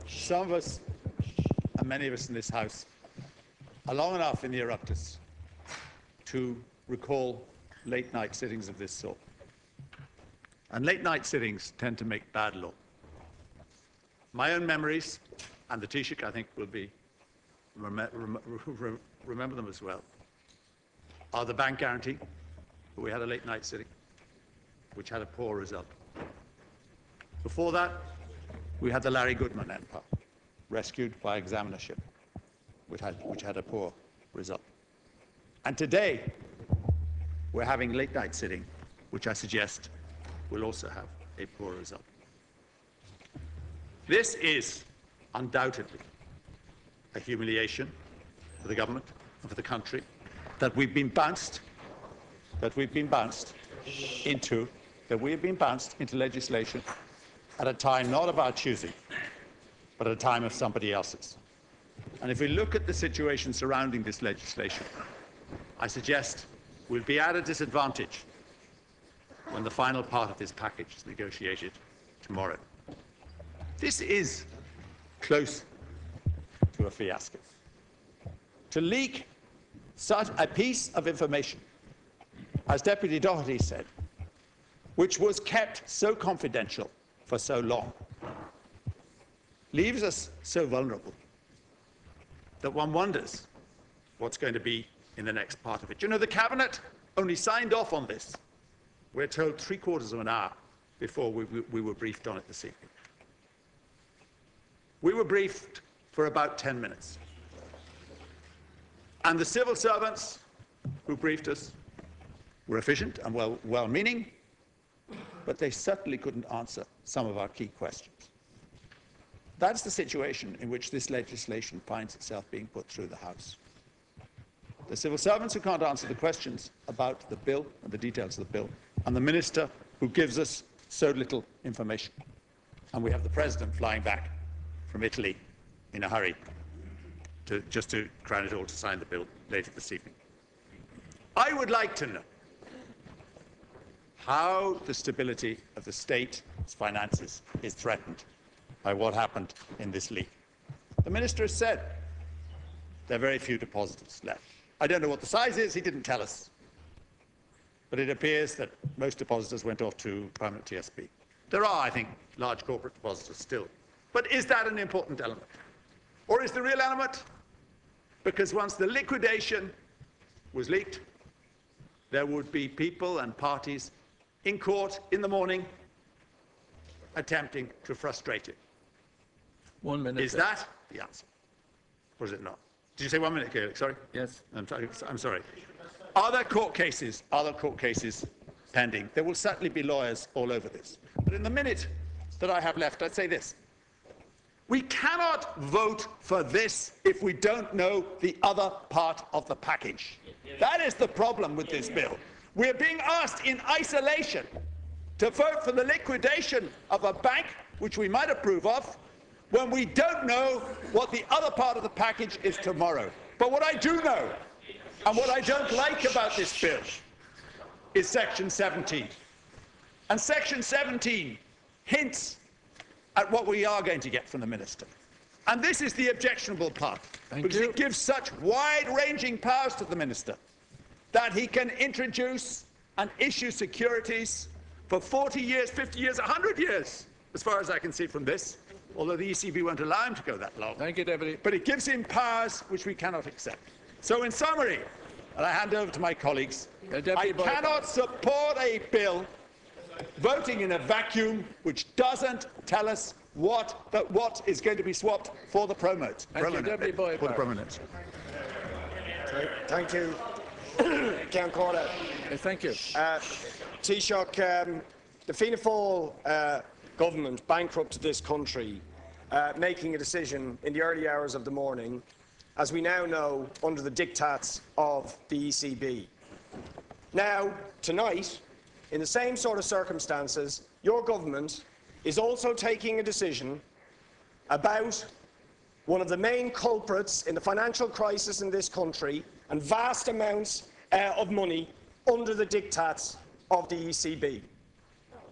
some of us, and many of us in this House, are long enough in the Oireachtas to recall late-night sittings of this sort. And late-night sittings tend to make bad law. My own memories, and the Taoiseach, I think, will be remember them as well, are the bank guarantee, where we had a late-night sitting, which had a poor result. Before that, we had the Larry Goodman empire, rescued by examinership, which had a poor result. And today, we're having late-night sitting, which I suggest will also have a poor result. This is undoubtedly a humiliation for the government and for the country that we have been bounced into legislation at a time not of our choosing, but at a time of somebody else's. And if we look at the situation surrounding this legislation, I suggest we'll be at a disadvantage when the final part of this package is negotiated tomorrow. This is close to a fiasco. To leak such a piece of information, as Deputy Doherty said, which was kept so confidential for so long, leaves us so vulnerable that one wonders what's going to be in the next part of it. You know, the Cabinet only signed off on this, we're told, 3/4 of an hour before we were briefed on it this evening. We were briefed for about 10 minutes. And the civil servants who briefed us were efficient and well-meaning, but they certainly couldn't answer some of our key questions. That's the situation in which this legislation finds itself being put through the House. The civil servants who can't answer the questions about the bill and the details of the bill, and the minister who gives us so little information. And we have the President flying back from Italy in a hurry just to crown it all, to sign the bill later this evening. I would like to know how the stability of the state's finances is threatened by what happened in this leak. The Minister has said there are very few depositors left. I don't know what the size is, he didn't tell us. But it appears that most depositors went off to permanent TSB. There are, I think, large corporate depositors still. But is that an important element? Or is the real element? Because once the liquidation was leaked, there would be people and parties in court in the morning attempting to frustrate it. 1 minute. Is that the answer? Or is it not? Did you say 1 minute, Gaelic? Sorry? Yes. I'm sorry. Are there court cases? Are there court cases pending? There will certainly be lawyers all over this. But in the minute that I have left, I'd say this. We cannot vote for this if we don't know the other part of the package. That is the problem with this bill. We're being asked in isolation to vote for the liquidation of a bank, which we might approve of, when we don't know what the other part of the package is tomorrow. But what I do know, and what I don't like about this bill, is Section 17. And Section 17 hints at what we are going to get from the Minister. And this is the objectionable part, because it gives such wide-ranging powers to the Minister that he can introduce and issue securities for 40 years, 50 years, 100 years, as far as I can see from this, although the ECB won't allow him to go that long. Thank you, Deputy. But it gives him powers which we cannot accept. So in summary, and I hand over to my colleagues, I cannot support a bill voting in a vacuum which doesn't tell us what is going to be swapped for the promote. Thank you, Deputy Boyd. For the prominent. Thank you, Ceann Corda. Thank you. Taoiseach, the Fianna Fáil government bankrupted this country, making a decision in the early hours of the morning, as we now know, under the diktats of the ECB. Now, tonight, in the same sort of circumstances, your government is also taking a decision about one of the main culprits in the financial crisis in this country, and vast amounts of money under the diktats of the ECB.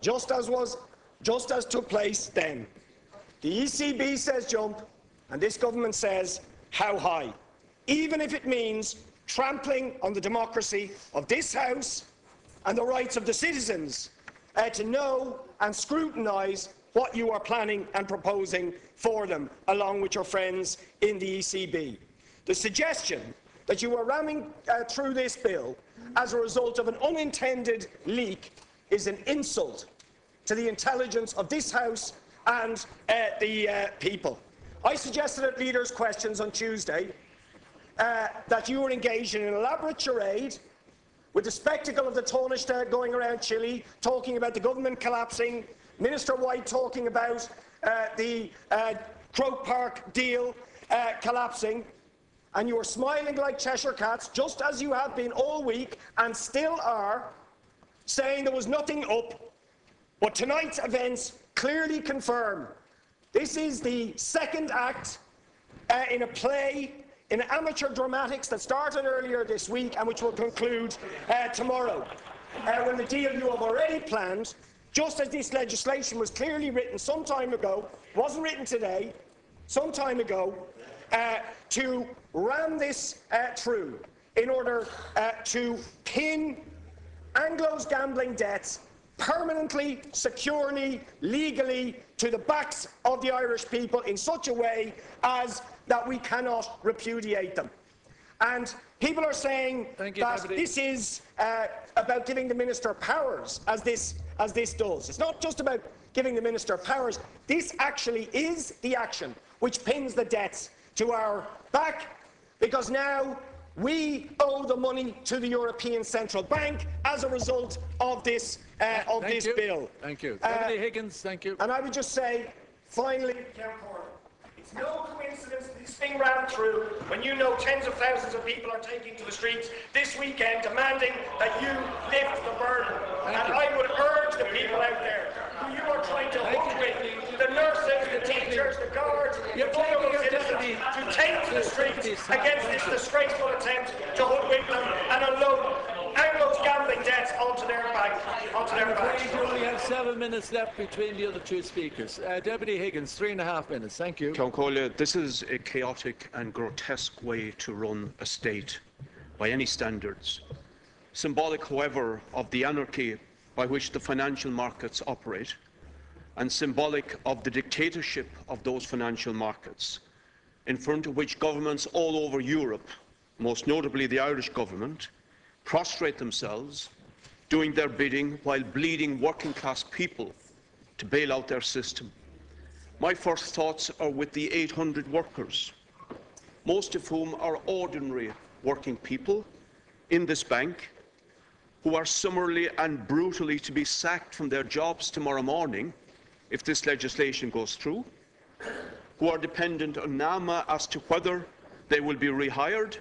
Just as took place then. The ECB says jump, and this government says how high, even if it means trampling on the democracy of this House and the rights of the citizens to know and scrutinise what you are planning and proposing for them, along with your friends in the ECB. The suggestion that you are ramming through this bill as a result of an unintended leak is an insult to the intelligence of this House and the people. I suggested at Leaders' Questions on Tuesday that you were engaged in an elaborate charade with the spectacle of the Taoiseach going around Chile, talking about the government collapsing, Minister White talking about the Croke Park deal collapsing, and you were smiling like Cheshire cats, just as you have been all week and still are, saying there was nothing up. But tonight's events clearly confirm this is the second act in a play in amateur dramatics that started earlier this week and which will conclude tomorrow, when the deal you have already planned, just as this legislation was clearly written some time ago, wasn't written today, some time ago, to ram this through in order to pin Anglo's gambling debts permanently, securely, legally to the backs of the Irish people in such a way as that we cannot repudiate them. And people are saying that this is about giving the minister powers, as this does. It's not just about giving the minister powers. This actually is the action which pins the debts to our back, because now we owe the money to the European Central Bank as a result of this bill. Thank you. Deputy Higgins, thank you. And I would just say, finally, it's no coincidence that this thing ran through when you know tens of thousands of people are taking to the streets this weekend demanding that you lift the burden. I would urge the people out there who you are trying to hook with, the nurses, the teachers, the guards, the vulnerable citizens, to take to the streets against this disgraceful attempt to hoodwink them and unload Anglo's gambling debts onto their backs. We only have 7 minutes left between the other two speakers. Deputy Higgins, 3.5 minutes. Thank you. This is a chaotic and grotesque way to run a state by any standards. Symbolic, however, of the anarchy by which the financial markets operate, and symbolic of the dictatorship of those financial markets, in front of which governments all over Europe, most notably the Irish government, prostrate themselves, doing their bidding while bleeding working-class people to bail out their system. My first thoughts are with the 800 workers, most of whom are ordinary working people in this bank, who are summarily and brutally to be sacked from their jobs tomorrow morning if this legislation goes through, who are dependent on NAMA as to whether they will be rehired,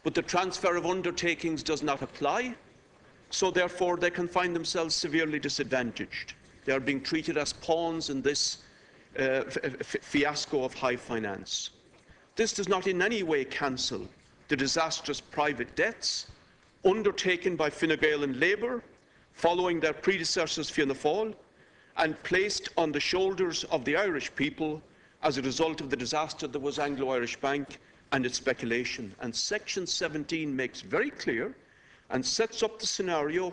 but the transfer of undertakings does not apply, so therefore they can find themselves severely disadvantaged. They are being treated as pawns in this fiasco of high finance. This does not in any way cancel the disastrous private debts undertaken by Fine Gael and Labour following their predecessors Fianna Fáil and placed on the shoulders of the Irish people as a result of the disaster that was Anglo-Irish Bank and its speculation. And Section 17 makes very clear and sets up the scenario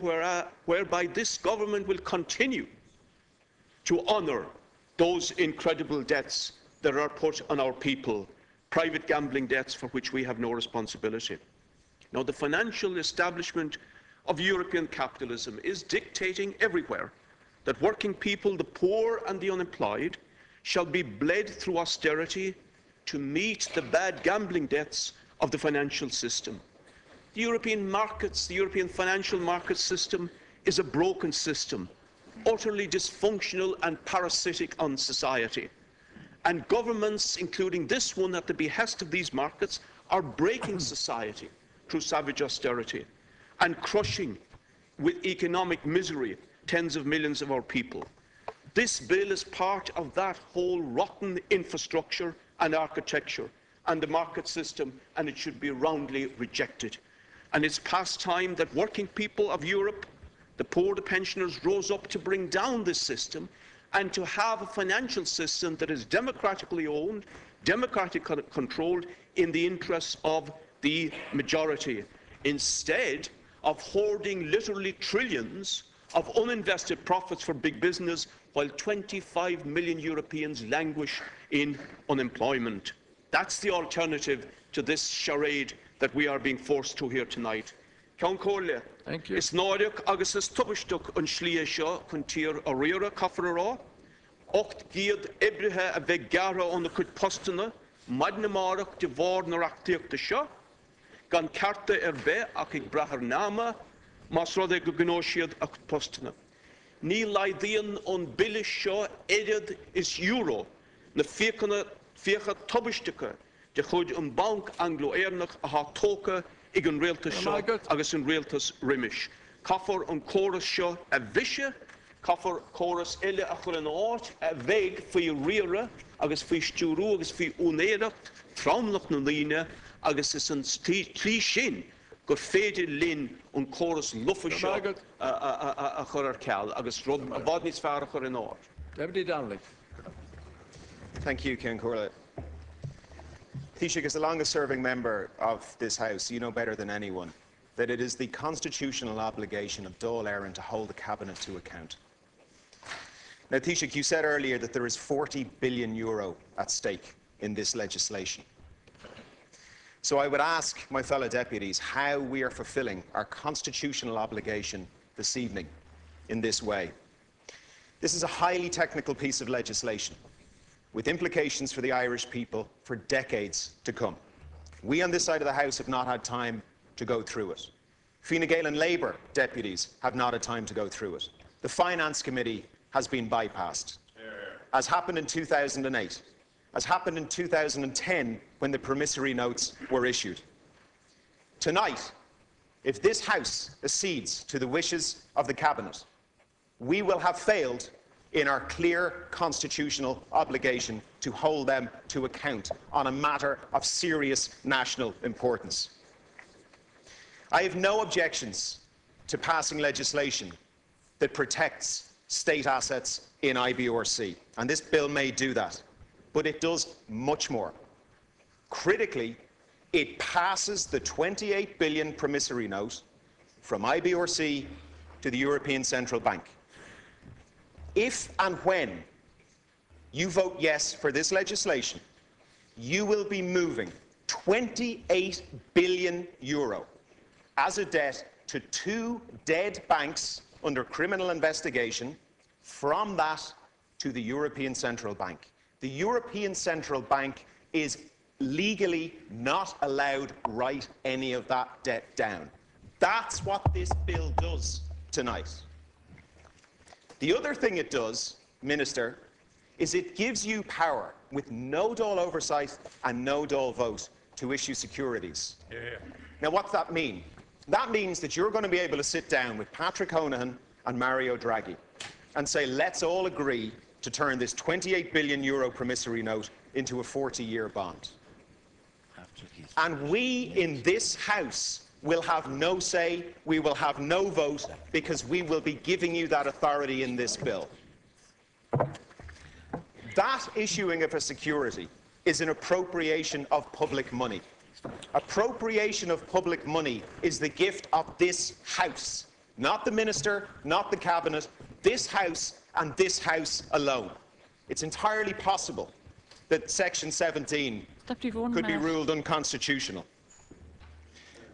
whereby this government will continue to honour those incredible debts that are put on our people, private gambling debts for which we have no responsibility. Now, the financial establishment of European capitalism is dictating everywhere that working people, the poor and the unemployed, shall be bled through austerity to meet the bad gambling debts of the financial system. The European markets, the European financial market system is a broken system, utterly dysfunctional and parasitic on society. And governments, including this one at the behest of these markets, are breaking society through savage austerity and crushing with economic misery tens of millions of our people. This bill is part of that whole rotten infrastructure and architecture and the market system, and it should be roundly rejected. And it's past time that working people of Europe, the poor, the pensioners, rose up to bring down this system and to have a financial system that is democratically owned, democratically controlled in the interests of the majority, instead of hoarding literally trillions of uninvested profits for big business while 25 million Europeans languish in unemployment. That's the alternative to this charade that we are being forced to here tonight. Thank you. Is náireach agus is tubaistach an slí seo chun tír a riara caithfar ará, 8 giad ibrithe a bheith gearra ón na chud postanna, maidnamárach de bhór na reachtaíochta seo, gan carta bheith ach ag brethar náma, mas rud ag go gnóisiad a chud postanna. Ní laidíonn ón bilis seo éiread is euro na fíocha tubaisteacha de chud an banc Anglo-Éireannach a há tóca ag an réaltas seo agus an réaltas rimis. Caithfar an córas seo a bhise, caithfar córas eile a chur an áit a bheith faoi riara agus faoi stúrú agus faoi únéireacht trámlach na líne agus is an trí sin gur féidir linn an córas lufa seo a chur ar ceall agus rud a bhd níos fearr a chur an áit. Deputy Donnelly. Thank you, Ken Corlett. Taoiseach, as the longest-serving member of this House, you know better than anyone that it is the constitutional obligation of Dáil Éireann to hold the Cabinet to account. Now, Taoiseach, you said earlier that there is €40 billion at stake in this legislation. So I would ask my fellow deputies how we are fulfilling our constitutional obligation this evening in this way. This is a highly technical piece of legislation, with implications for the Irish people for decades to come. We on this side of the House have not had time to go through it. Fine Gael and Labour deputies have not had time to go through it. The Finance Committee has been bypassed, as happened in 2008, as happened in 2010 when the promissory notes were issued. Tonight, if this House accedes to the wishes of the Cabinet, we will have failed in our clear constitutional obligation to hold them to account on a matter of serious national importance. I have no objections to passing legislation that protects state assets in IBRC, and this bill may do that, but it does much more. Critically, it passes the 28 billion promissory note from IBRC to the European Central Bank. If and when you vote yes for this legislation, you will be moving €28 billion as a debt to 2 dead banks under criminal investigation, from that to the European Central Bank. The European Central Bank is legally not allowed to write any of that debt down. That's what this bill does tonight. The other thing it does, Minister, is it gives you power, with no Dáil oversight and no Dáil vote, to issue securities. Now, what's that mean? That means that you're going to be able to sit down with Patrick Honohan and Mario Draghi and say, let's all agree to turn this €28 billion promissory note into a 40-year bond. And we in this House will have no say, we will have no vote, because we will be giving you that authority in this bill. That issuing of a security is an appropriation of public money. Appropriation of public money is the gift of this House, not the Minister, not the Cabinet, this House and this House alone. It's entirely possible that Section 17 could be ruled unconstitutional.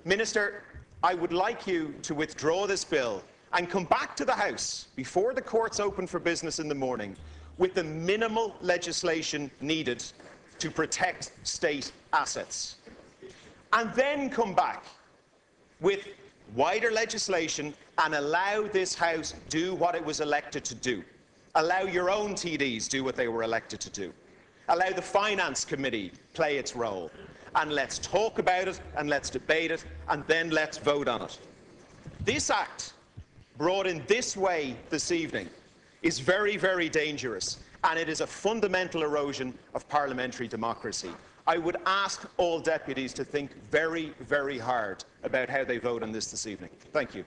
Minister, I would like you to withdraw this bill and come back to the House before the courts open for business in the morning with the minimal legislation needed to protect state assets. And then come back with wider legislation and allow this House do what it was elected to do. Allow your own TDs do what they were elected to do. Allow the Finance Committee play its role. And let's talk about it, and let's debate it, and then let's vote on it. This Act, brought in this way this evening, is very, very dangerous, and it is a fundamental erosion of parliamentary democracy. I would ask all deputies to think very, very hard about how they vote on this evening. Thank you.